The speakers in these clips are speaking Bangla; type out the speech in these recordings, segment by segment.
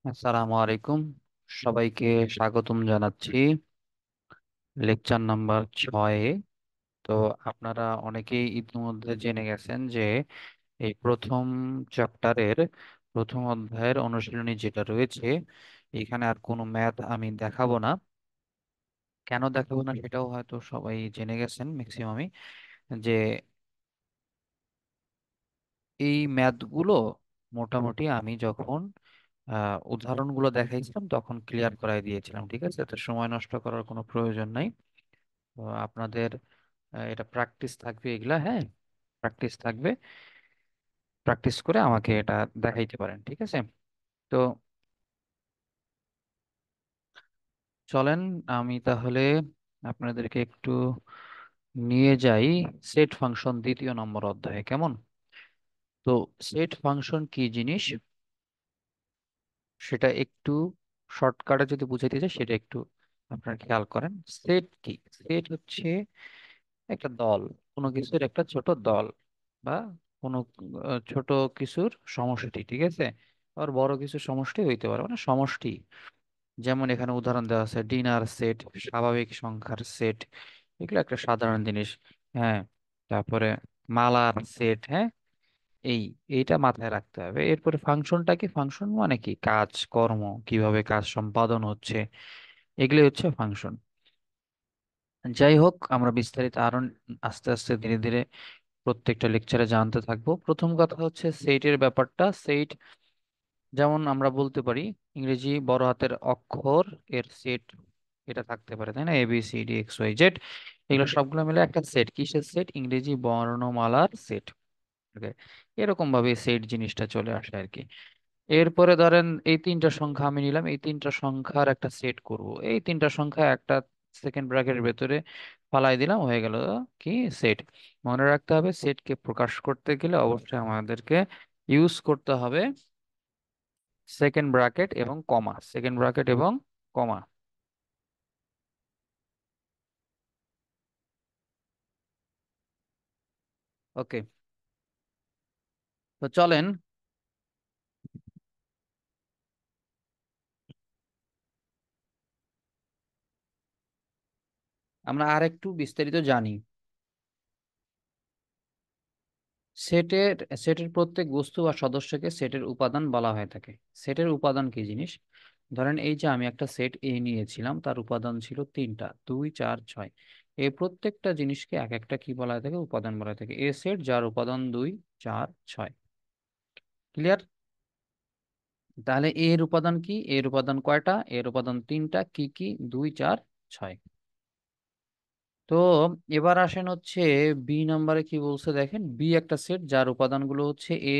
আসসালামু আলাইকুম। সবাইকে স্বাগতম জানাচ্ছি লেকচার নাম্বার 6-এ। তো আপনারা অনেকেই ইতিমধ্যে জেনে গেছেন যে এই প্রথম চ্যাপ্টারের প্রথম অধ্যায়ের অনুশীলনী যেটা রয়েছে, এখানে আর কোনো ম্যাথ আমি দেখাবো না। কেন দেখাবো না সেটাও হয়তো সবাই জেনে গেছেন ম্যাক্সিমামই, যে এই ম্যাথগুলো মোটামুটি আমি যখন উদাহরণগুলো দেখাইছিলাম তখন ক্লিয়ার করাই দিয়েছিলাম। ঠিক আছে, তো সময় নষ্ট করার কোনো প্রয়োজন নাই। তো আপনাদের এটা প্র্যাকটিস থাকবে, এগুলা হ্যাঁ, প্র্যাকটিস থাকবে। প্র্যাকটিস করে আমাকে এটা দেখাইতে পারেন, ঠিক আছে? তো চলেন আমি তাহলে আপনাদেরকে একটু নিয়ে যাই সেট ফাংশন দ্বিতীয় নম্বর অধ্যায়ে, কেমন? তো সেট ফাংশন কি জিনিস সেটা একটু শর্টকাটে যদি বুঝাইতে চাই সেটা একটু আপনারা খেয়াল করেন। সেট কি? সেট হচ্ছে একটা দল, কোনো কিছুর একটা ছোট দল, বা কোনো ছোট কিছুর সমষ্টি, ঠিক আছে? আর বড় কিছুর সমষ্টি হইতে পারে, মানে সমষ্টি। যেমন এখানে উদাহরণ দেওয়া আছে ডিনার সেট, স্বাভাবিক সংখ্যার সেট, এগুলো একটা সাধারণ জিনিস। হ্যাঁ, তারপরে মালার সেট, হ্যাঁ, এই এইটা মাথায় রাখতে হবে। এরপরে ফাংশনটা কি? ফাংশন মানে কি? কাজ কর্ম, কিভাবে কাজ সম্পাদন হচ্ছে, এগুলোই হচ্ছে ফাংশন। যাই হোক, আমরা বিস্তারিত আরো আস্তে আস্তে ধীরে ধীরে প্রত্যেকটা লেকচারে জানতে থাকবো। প্রথম কথা হচ্ছে সেটের ব্যাপারটা। সেট যেমন আমরা বলতে পারি ইংরেজি বড় হাতের অক্ষর এর সেট এটা থাকতে পারে, তাই না? ABCDXYZ, এগুলো সবগুলো মিলে একটা সেট। কিসের সেট? ইংরেজি বর্ণমালার সেট। ওকে, এরকম ভাবে সেট জিনিসটা চলে আসে আর কি। এরপরে ধরেন এই তিনটা সংখ্যা আমি নিলাম, এই তিনটা সংখ্যার একটা সেট করব। এই তিনটা সংখ্যা একটা সেকেন্ড ব্র্যাকেটের ভেতরে ফালাই দিলাম, হয়ে গেল কি? সেট। মনে রাখতে হবে সেটকে প্রকাশ করতে গেলে অবশ্যই আমাদেরকে ইউজ করতে হবে সেকেন্ড ব্র্যাকেট এবং কমা, সেকেন্ড ব্র্যাকেট এবং কমা। ওকে, তো চলেন আমরা আর একটু বিস্তারিত জানি। সেটের সেটের প্রত্যেক বস্তু বা সদস্যকে সেটের উপাদান বলা হয়ে থাকে। সেটের উপাদান কি জিনিস? ধরেন এই যে আমি একটা সেট এ নিয়েছিলাম, তার উপাদান ছিল তিনটা, 2 4 6। এই প্রত্যেকটা জিনিসকে এক একটা কি বলা হয়ে থাকে? উপাদান বলা হয়ে থাকে। এ সেট যার উপাদান 2 4 6। ক্লিয়ার? তাহলে এর উপাদান কি? এর উপাদান কয়টা? এর উপাদান তিনটা। কি কি? 2 4 6। তো এবার আসেন হচ্ছে বি নাম্বারে কি বলছে দেখেন। বি একটা সেট যার উপাদানগুলো হচ্ছে A,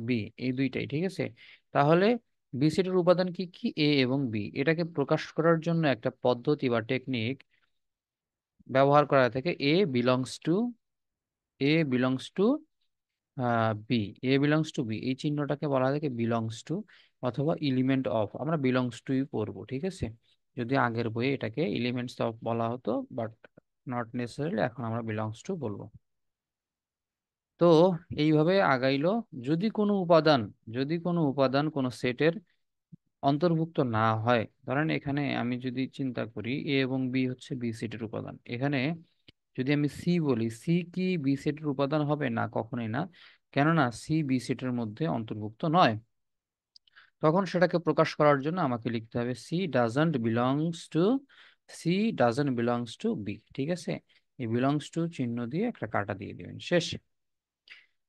বি, এই দুইটাই, ঠিক আছে? তাহলে বি সেটের উপাদান কি কি? এ এবং বি। এটাকে প্রকাশ করার জন্য একটা পদ্ধতি বা টেকনিক ব্যবহার করা থাকে। A belongs to B, A belongs to B, এই চিহ্নটাকে বলা হয় থাকে বিলংস টু, অথবা এলিমেন্ট অফ। আমরা বিলংস টুই পড়বো, ঠিক আছে? যদি আগের বইয়ে এটাকে এলিমেন্টস অফ বলা হতো, বাট নট নেসেসারিলি এখন আমরা বিলংস টু বলবো। তো এইভাবে আগাইলো। যদি কোনো উপাদান যদি কোনো উপাদান কোনো সেটের অন্তর্ভুক্ত না হয়, ধরেন এখানে আমি যদি চিন্তা করি এ এবং বি হচ্ছে বি সেটের উপাদান, এখানে যদি আমি সি বলি, সি কি বি সেটের উপাদান হবে? না, কখনোই না। কেননা সি বি সেটের মধ্যে অন্তর্ভুক্ত নয়। তখন সেটাকে প্রকাশ করার জন্য আমাকে লিখতে হবে she doesn't belongs to be, ঠিক আছে? এই বিলংস টু চিহ্ন দিয়ে একটা কাটা দিয়ে দিবেন, শেষ।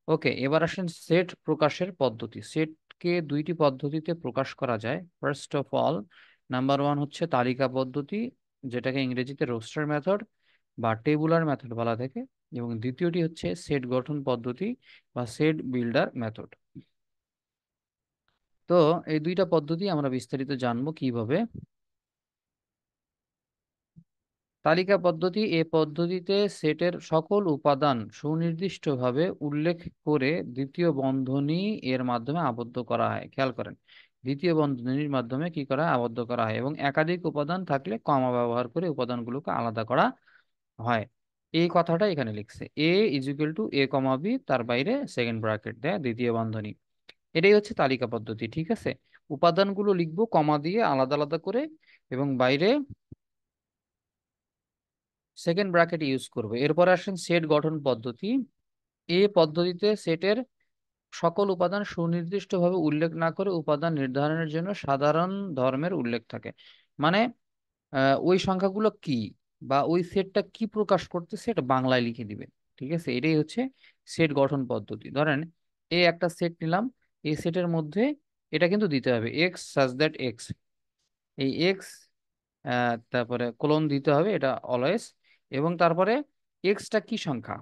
ওকে, এবার আসেন সেট প্রকাশের পদ্ধতি। সেটকে দুইটি পদ্ধতিতে প্রকাশ করা যায়। First of all, number one হচ্ছে তালিকা পদ্ধতি, যেটাকে ইংরেজিতে রোস্টার মেথড বা টেবুলার মেথড বলা থাকে। এবং দ্বিতীয়টি হচ্ছে সেট গঠন পদ্ধতি বা সেট বিল্ডার মেথড। তো এই দুইটা পদ্ধতি আমরা বিস্তারিত জানবো কিভাবে। তালিকা পদ্ধতি, এ পদ্ধতিতে সেটের সকল উপাদান সুনির্দিষ্টভাবে উল্লেখ করে দ্বিতীয় বন্ধনী এর মাধ্যমে আবদ্ধ করা হয়। খেয়াল করেন, দ্বিতীয় বন্ধনীর মাধ্যমে কি করা হয়? আবদ্ধ করা হয়। এবং একাধিক উপাদান থাকলে কমা ব্যবহার করে উপাদানগুলোকে আলাদা করা হয়। এই কথাটা এখানে লিখছে, A = A, বি, তার বাইরে সেকেন্ড ব্র্যাকেট দেয় দ্বিতীয় বন্ধনী। এটাই হচ্ছে তালিকা পদ্ধতি, ঠিক আছে? উপাদানগুলো লিখবো কমা দিয়ে আলাদা আলাদা করে, এবং বাইরে সেকেন্ড ব্র্যাকেট ইউজ করব। এরপর আসেন সেট গঠন পদ্ধতি। এই পদ্ধতিতে সেটের সকল উপাদান সুনির্দিষ্টভাবে উল্লেখ না করে উপাদান নির্ধারণের জন্য সাধারণ ধর্মের উল্লেখ থাকে। মানে ওই সংখ্যাগুলো কি বা ওই সেটটা কি প্রকাশ করতেছে এটা বাংলায় লিখে দিবে। ঠিক আছে, এটাই হচ্ছে সেট গঠন পদ্ধতি। ধরেন এই একটা সেট নিলাম, এই সেটের মধ্যে এটা কিন্তু দিতে হবে এক্স সাজ দ্যাট এক্স, এই এক্স তারপরে কোলন দিতে হবে, এটা অলওয়েজ। এবং তারপরে এক্সটা কি সংখ্যা,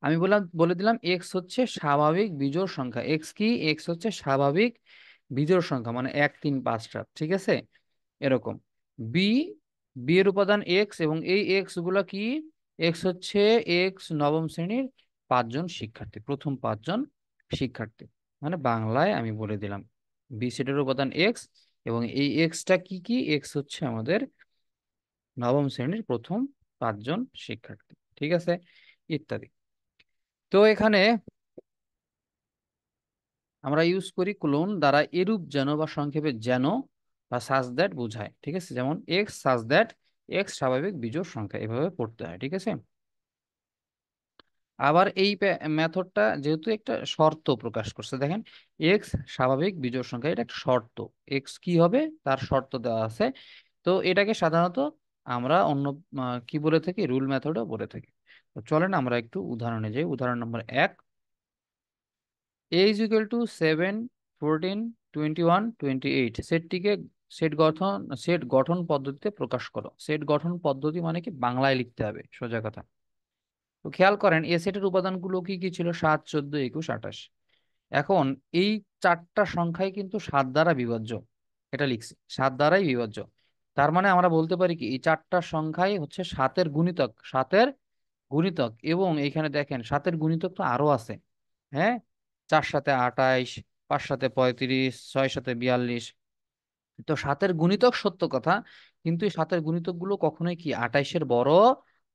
আমি বলে দিলাম এক্স হচ্ছে স্বাভাবিক বিজোড় সংখ্যা। এক্স কি, এক্স হচ্ছে স্বাভাবিক বিজোড় সংখ্যা, মানে 1 3 5 7, ঠিক আছে এরকম। বি, বি এর উপাদান এক্স, এবং এই এক্স গুলা কি, এক্স হচ্ছে এক্স নবম শ্রেণীর 5 জন শিক্ষার্থী, প্রথম 5 জন শিক্ষার্থী। মানে বাংলায় আমি বলে দিলাম বি সেটের উপাদান এক্স, এবং এই এক্সটা কি কি, এক্স হচ্ছে আমাদের নবম শ্রেণীর প্রথম 5 জন শিক্ষার্থী, ঠিক আছে, ইত্যাদি। তো এখানে আমরা ইউজ করি ক্লোন দ্বারা এরূপ যেন বা সংক্ষেপে যেন বা সাজ দ্যাট বোঝায়, ঠিক আছে, যেমন এক্স সাজ দ্যাট এক্স স্বাভাবিক বিজোড় সংখ্যা, এভাবে পড়তে হয়, ঠিক আছে। আবার এই মেথডটা যেহেতু একটা শর্ত প্রকাশ করছে, দেখেন এক্স স্বাভাবিক বিজোড় সংখ্যা, এটা একটা শর্ত, এক্স কি হবে তার শর্ত দেওয়া আছে। তো এটাকে সাধারণত আমরা অন্য কি বলে থাকি, রুল মেথডও বলে থাকি। তো চলেন আমরা একটু উদাহরণে যাই। উদাহরণ number 1, a is equal to 7 14 21 28 সেটটিকে সেট গঠন পদ্ধতিতে প্রকাশ করো। সেট গঠন পদ্ধতি মানে কি, বাংলায় লিখতে হবে সোজা কথা। তো খেয়াল করেন এ সেটের উপাদানগুলো কি কি ছিল, 7 14 21 28। এখন এই চারটা সংখ্যাই কিন্তু 7 দ্বারা বিভাজ্য, এটা লিখছি 7 দ্বারাই বিভাজ্য। তার মানে আমরা বলতে পারি কি, এই চারটা সংখ্যাই হচ্ছে 7-এর গুণিতক, 7-এর গুণিতক। এবং এখানে দেখেন 7-এর গুণিতক তো আরো আছে, হ্যাঁ, 4 7 28, 5 7 35, 6 7 42। তো 7-এর গুণিতক সত্য কথা, কিন্তু এই 7-এর গুণিতক গুলো কখনোই কি 28-এর বড়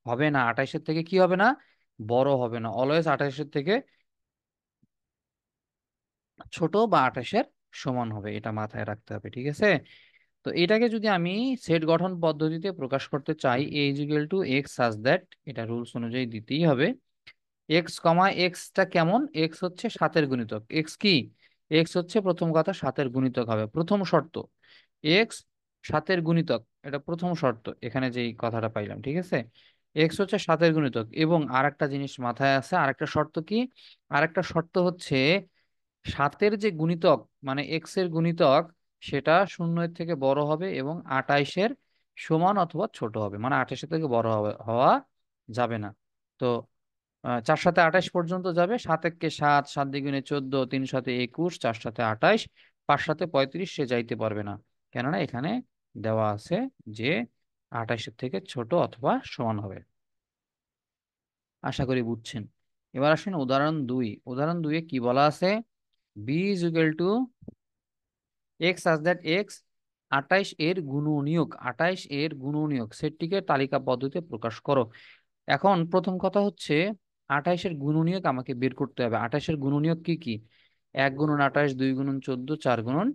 হবে না, 28-এর থেকে কি হবে না, বড় হবে না, অলওয়েজ 28-এর থেকে ছোট বা 28-এর সমান হবে, এটা মাথায় রাখতে হবে, ঠিক আছে। তো এটাকে যদি আমি সেট গঠন পদ্ধতিতে প্রকাশ করতে চাই, A is equal to X such that, এটা রুলস অনুযায়ী দিতেই হবে। এক্স কমা এক্সটা কেমন, এক্স হচ্ছে 7-এর গুণিতক, এক্স কি, এক্স হচ্ছে প্রথম কথা 7-এর গুণিতক হবে, প্রথম শর্ত এক্স 7-এর গুণিতক, এটা প্রথম শর্ত এখানে যেই কথাটা পাইলাম, ঠিক আছে। এক্স হচ্ছে 7-এর গুণিতক, এবং আরেকটা জিনিস মাথায় আছে, আরেকটা শর্ত কি, আরেকটা শর্ত হচ্ছে 7-এর যে গুণিতক মানে এক্স এর গুণিতক, সেটা 0-এর থেকে বড় হবে এবং 28-এর সমান অথবা ছোট হবে, মানে 28-এর থেকে বড় হওয়া যাবে না। তো 4 7 28 পর্যন্ত যাবে, 7 একে 7, 7 দ্বিগুণে 14, 3 7 21, 4 7 28, 5 7 35, সে যাইতে পারবে না, কেননা এখানে দেওয়া আছে যে 28-এর থেকে ছোট অথবা সমান হবে। আশা করি বুঝছেন। এবার আসেন উদাহরণ 2। উদাহরণ 2-এ কি বলা আছে, b is equal to x such that x 28 এর গুণনীয়ক, 28 এর গুণনীয়ক সেটটিকে তালিকা পদ্ধতিতে প্রকাশ করো। এখন প্রথম কথা হচ্ছে 28-এর গুণনীয়ক আমাকে বের করতে হবে। 28-এর গুণনীয়ক কি কি, 1 গুণন 28, 2 গুণন 14, 4 গুণন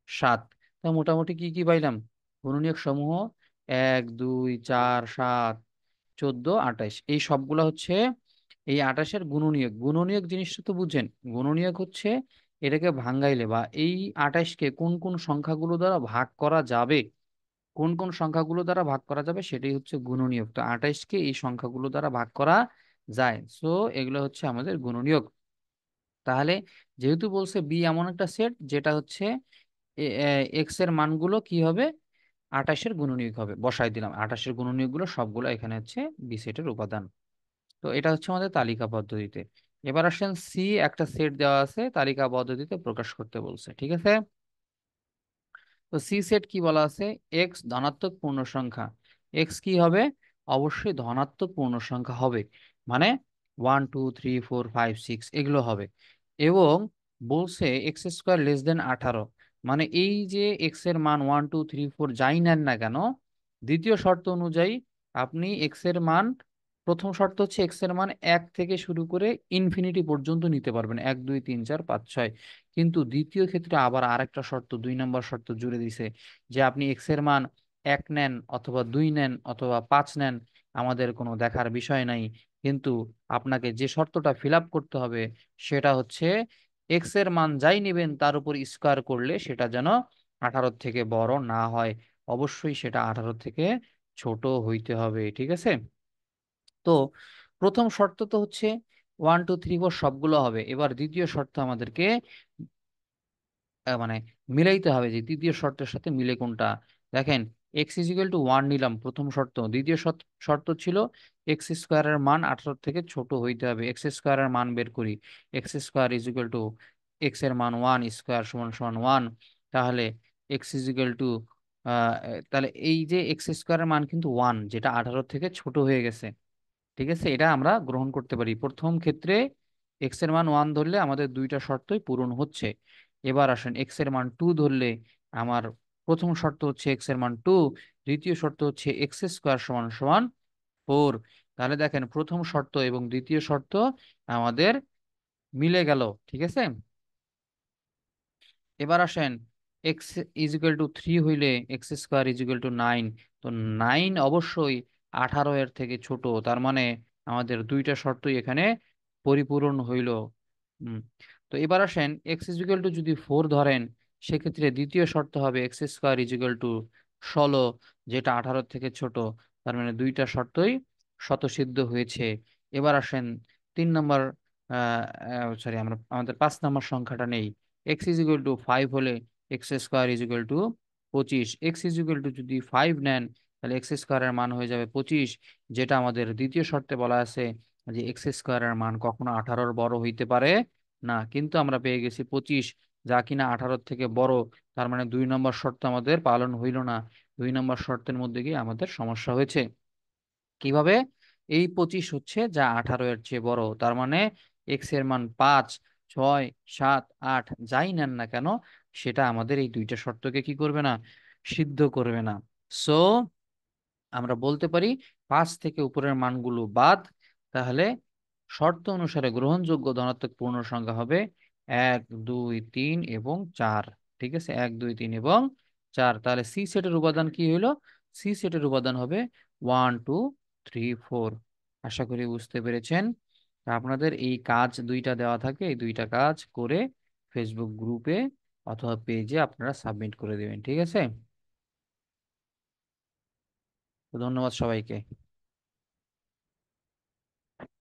7। তো মোটামুটি কি কি পাইলাম, গুণনীয়ক সমূহ 1 2 4 7 14 28, এই সবগুলা হচ্ছে এই 28-এর গুণনীয়ক। গুণনীয়ক জিনিসটা তো বুঝেন, গুণনীয়ক হচ্ছে এটাকে ভাঙ্গাইলে বা এই 28-কে কোন কোন সংখ্যাগুলো দ্বারা ভাগ করা যাবে, কোন কোন সংখ্যাগুলো দ্বারা ভাগ করা যাবে সেটাই হচ্ছে গুণনীয়ক। তো 28-কে এই সংখ্যাগুলো দ্বারা ভাগ করা যায়, সো এগুলো হচ্ছে আমাদের গুণনীয়ক। তাহলে যেহেতু বলছে বি এমন একটা সেট যেটা হচ্ছে এক্স এর মানগুলো কি হবে, 28-এর গুণনীয়ক হবে, বসাই দিলাম 28-এর গুণনীয়ক গুলো সবগুলো এখানে হচ্ছে বি সেটের উপাদান। তো এটা হচ্ছে আমাদের তালিকা পদ্ধতিতে। এবার আসেন সি, একটা সেট দেওয়া আছে তালিকা পদ্ধতিতে প্রকাশ করতে বলছে, ঠিক আছে। তো সি সেট কি বলা আছে, এক্স ধনাত্মক পূর্ণ সংখ্যা, এক্স কি হবে, অবশ্যই ধনাত্মক পূর্ণ সংখ্যা হবে, মানে 1 2 3 4 5 6 এগুলো হবে। এবং বলছে এক্স স্কোয়ার লেস দেন 18, মানে এই যে এক্স এর মান 1 2 3 4 যাই নেন না কেন, দ্বিতীয় শর্ত অনুযায়ী আপনি এক্স এর মান প্রথম শর্ত হচ্ছে এক্স এর মান 1 থেকে শুরু করে ইনফিনিটি পর্যন্ত নিতে পারবেন, 1 2 3 4 5 6। কিন্তু দ্বিতীয় ক্ষেত্রে আবার আরেকটা শর্ত, 2 নম্বর শর্ত জুড়ে দিছে, যে আপনি এক্স এর মান 1 নেন অথবা 2 নেন অথবা 5 নেন, আমাদের কোনো দেখার বিষয় নাই। কিন্তু আপনাকে যে শর্তটা ফিল আপ করতে হবে সেটা হচ্ছে এক্স এর মান যাই নেবেন তার উপর স্কোয়ার করলে সেটা যেন 18 থেকে বড় না হয়, অবশ্যই সেটা 18 থেকে ছোট হইতে হবে। ঠিক আছে? তো প্রথম শর্ত তো হচ্ছে 1 2 3 4 সবগুলো হবে। এবার দ্বিতীয় শর্ত আমাদেরকে মানে মিলাইতে হবে যে তৃতীয় শর্তের সাথে মিলে কোনটা। দেখেন, এক্স ইজিক্যাল টু 1 নিলাম প্রথম শর্ত, দ্বিতীয় শর্ত ছিল এক্স স্কোয়ারের মান 18 থেকে ছোট হইতে হবে। এক্স স্কোয়ারের মান বের করি, X square equal to X এর মান 1 স্কোয়ার সমান সমান 1। তাহলে এক্স ইজিক্যাল টু তাহলে এই যে এক্স স্কোয়ারের মান কিন্তু 1, যেটা 18 থেকে ছোট হয়ে গেছে। ঠিক আছে, এটা আমরা গ্রহণ করতে পারি। প্রথম ক্ষেত্রে এক্স এর মান 1 ধরলে আমাদের দুইটা শর্তই পূরণ হচ্ছে। এবার আসেন এক্স এর মান 2 ধরলে আমার প্রথম শর্ত হচ্ছে এক্স এর মান 2, দ্বিতীয় শর্ত হচ্ছে এক্স স্কোয়ার সমান সমান 4। তাহলে দেখেন প্রথম শর্ত এবং দ্বিতীয় শর্ত আমাদের মিলে গেল। ঠিক আছে, এবার আসেন এক্স ইজিক্যাল টু 3 হইলে এক্স স্কোয়ার ইজিক্যাল টু 9। তো 9 অবশ্যই 18 এর থেকে ছোট, তার মানে আমাদের দুইটা শর্তই এখানে পরিপূরণ হইল। হুম। তো এবার আসেন এক্স ইজিক্যাল টু যদি 4 ধরেন, সেক্ষেত্রে দ্বিতীয় শর্ত হবে এক্স স্কোয়ার ইজিক্যাল টু 16, যেটা 18 থেকে ছোট। তার মানে দুইটা শর্তই স্বতঃসিদ্ধ হয়েছে। এবার আসেন 3 নম্বর, সরি, আমরা আমাদের 5 নম্বর সংখ্যাটা নেই। এক্স ইজ ইকুয়াল টু 5 হলে x square is equal two 25। X is equal two যদি 5 নেন তাহলে এক্স স্কোয়ারের মান হয়ে যাবে 25, যেটা আমাদের দ্বিতীয় শর্তে বলা আছে যে এক্স স্কোয়ারের মান কখনো 18-র বড় হইতে পারে না। কিন্তু আমরা পেয়ে গেছি 25, যা কিনা 18-র থেকে বড়। তার মানে 2 নম্বর শর্ত আমাদের পালন হইল না। 2 নম্বর শর্তের মধ্যে গিয়ে আমাদের সমস্যা হয়েছে। কিভাবে? এই 25 হচ্ছে যা 18 এর চেয়ে বড়, তার মানে এক্স এর মান 5 6 7 8 যাই নেন না কেন, সেটা আমাদের এই দুইটা শর্তকে কি করবে না, সিদ্ধ করবে না। সো আমরা বলতে পারি 5 থেকে উপরের মানগুলো বাদ। তাহলে শর্ত অনুসারে গ্রহণযোগ্য ধনাত্মক পূর্ণ সংখ্যা হবে 1 2 3 এবং 4। ঠিক আছে, 1 2 3 এবং 4। তাহলে সি সেটের উপাদান কি হইলো? সি সেটের উপাদান হবে 1 2 3 4। আশা করি বুঝতে পেরেছেন। তা আপনাদের এই কাজ দুইটা দেওয়া থাকে, এই দুইটা কাজ করে ফেসবুক গ্রুপে অথবা পেজে আপনারা সাবমিট করে দিবেন। ঠিক আছে, তো ধন্যবাদ সবাইকে।